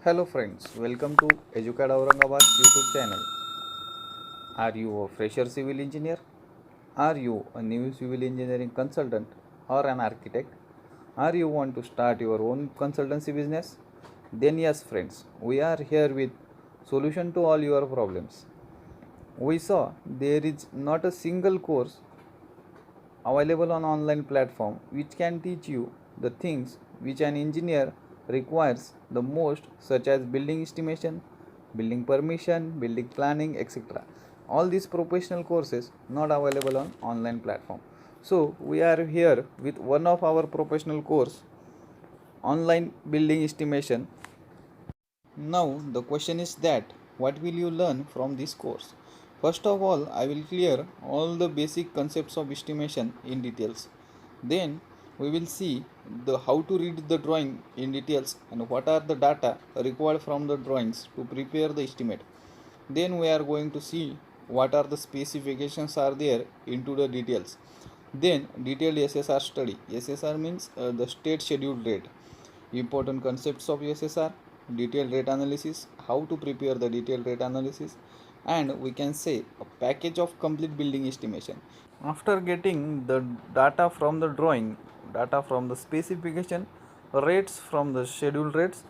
Hello friends, welcome to Educad Aurangabad YouTube channel. Are you a fresher civil engineer? Are you a new civil engineering consultant or an architect? Are you want to start your own consultancy business? Then yes friends, we are here with solution to all your problems. We saw there is not a single course available on online platform which can teach you the things which an engineer requires the most, such as building estimation, building permission, building planning, etc. All these professional courses not available on online platform. So we are here with one of our professional course, online building estimation. Now the question is that what will you learn from this course? First of all, I will clear all the basic concepts of estimation in details. Then we will see the how to read the drawing in details and what are the data required from the drawings to prepare the estimate. Then we are going to see what are the specifications are there into the details. Then detailed SSR study. SSR means the state scheduled rate. Important concepts of SSR, detailed rate analysis, how to prepare the detailed rate analysis, and we can say a package of complete building estimation. After getting the data from the drawing, data from the specification, rates from the scheduled rates,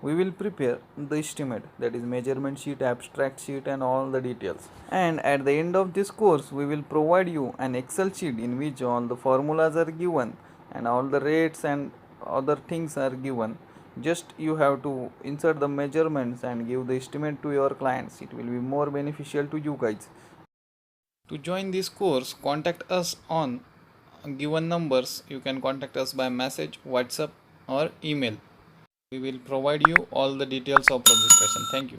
we will prepare the estimate, that is measurement sheet, abstract sheet and all the details. And at the end of this course we will provide you an Excel sheet in which all the formulas are given and all the rates and other things are given. Just you have to insert the measurements and give the estimate to your clients. It will be more beneficial to you guys. To join this course, contact us on given numbers. You can contact us by message, WhatsApp or email. We will provide you all the details of registration. Thank you.